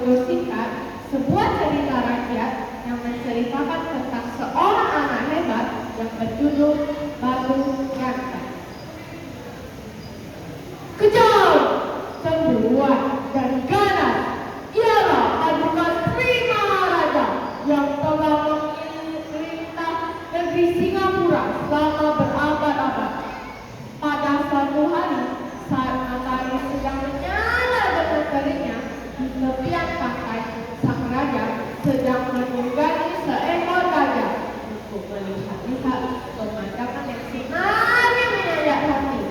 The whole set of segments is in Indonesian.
berjudul singkat sebuah cerita rakyat yang menceritakan tentang seorang anak hebat yang berjudul Batu Ganteng. Kejam, cemburuan, dan ganas ialah adukan Sri Maharaja yang telah memerintah negeri Singapura selama berabad-abad. Pada suatu hari, saat matahari sedang menyala dengan teriknya di tepian pantai, sang raja sedang menunggangi seekor gajah untuk melihat-lihat pemandangan yang sengaja menyayat hati.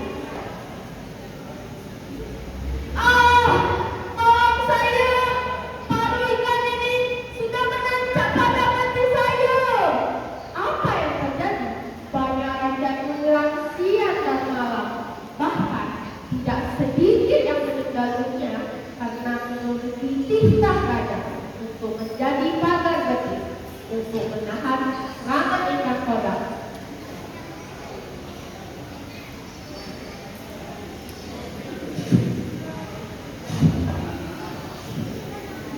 Tolong saya! Paru ikan ini sudah menancap pada mati saya! Apa yang terjadi? Banyak raja menjelang siang dan malam. Bahkan tidak sedikit yang meninggal dunia karena menuruti titah raja untuk menjadi pagar betis untuk menahan serangan ikan kodam.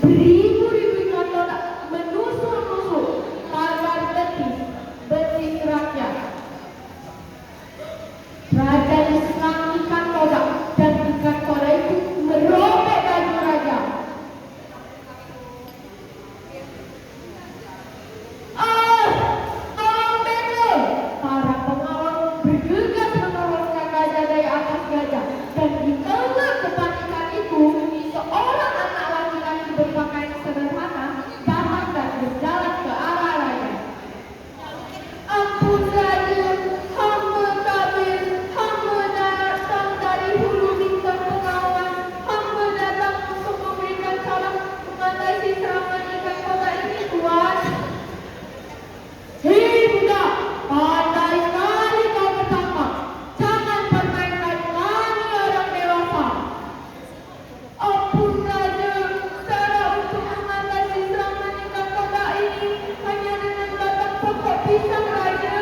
Beribu-ribu ikan kodam menusuk-nusuk pagar betis rakyat. Raja diserang ikan kodam dan ikan kodam itu merobek baju raja. Tolong betul! Para pengawal bergegas menurunkan gajah dari atas gajah, dan di tengah kepanikan itu, seorang anak laki-laki berpakaian sederhana datang dan berjalan ke arah raja. Ampun raja, hamba tabir, hamba datang dari hulu bintang pengawan, hamba datang untuk memberikan salam mengatasi serangan ikan kodam ini, tuan. Hei budak, pandai sekali kau bertangkap. Jangan permainkan kami orang dewasa. Ampun raja, cara untuk mengatasi serangan ikan kodam ini hanya dengan batang pokok pisang raja.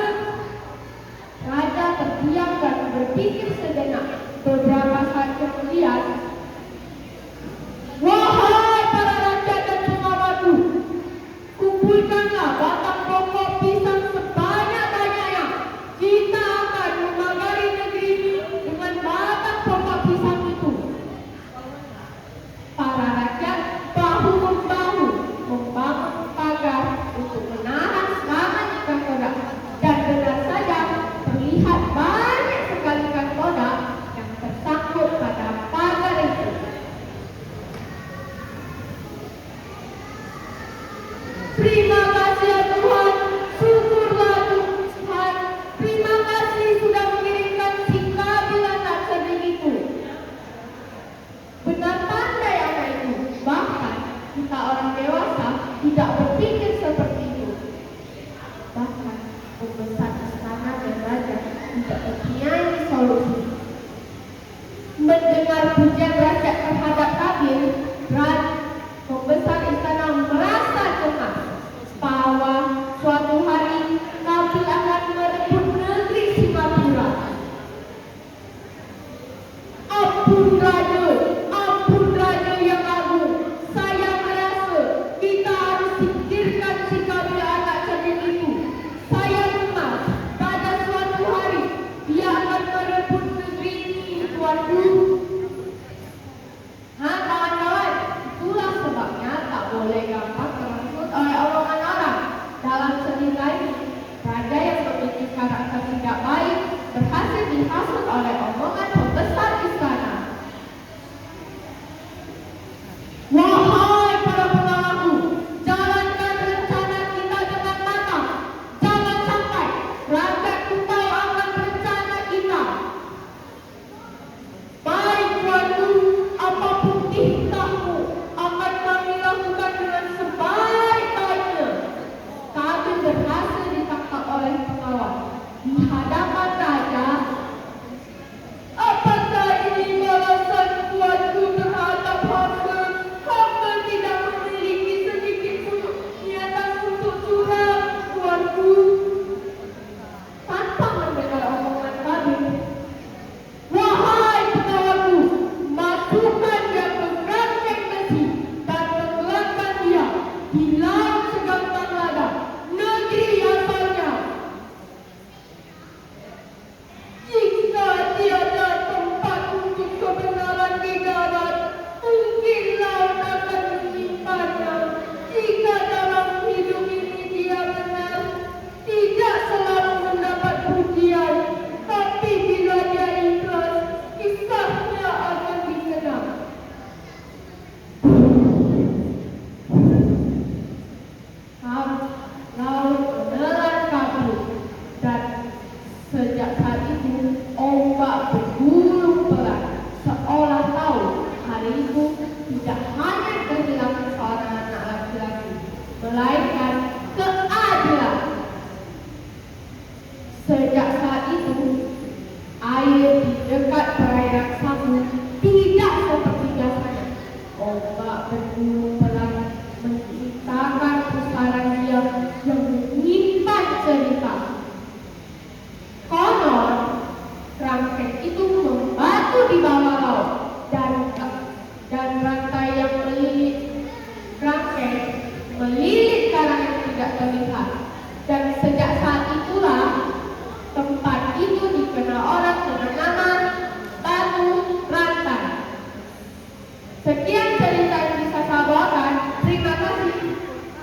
Raja terdiam dan berpikir sejenak. Beberapa saat kemudian, wahai para rakyat dan pengawalku, kumpulkanlah batang pokok pisang sebanyak-banyaknya. Kita akan memagari negeri ini dengan batang pokok pisang itu. Para rakyat bahu-membahu membangun pagar untuk menahan serangan ikan kodam. Dan benar saja, terlihat banyak sekali ikan kodam yang tersangkut pada pagar itu. Terima kasih ya Tuhan, syukurlah Tuhan. Terima kasih sudah mengirimkan si kabil anak cerdik itu. Benar pandai anak itu. Bahkan kita orang dewasa tidak berpikir seperti itu. Bahkan pembesar istana dan raja tidak mempunyai solusi. Mendengar pujian rakyat terhadap kabil, pembesar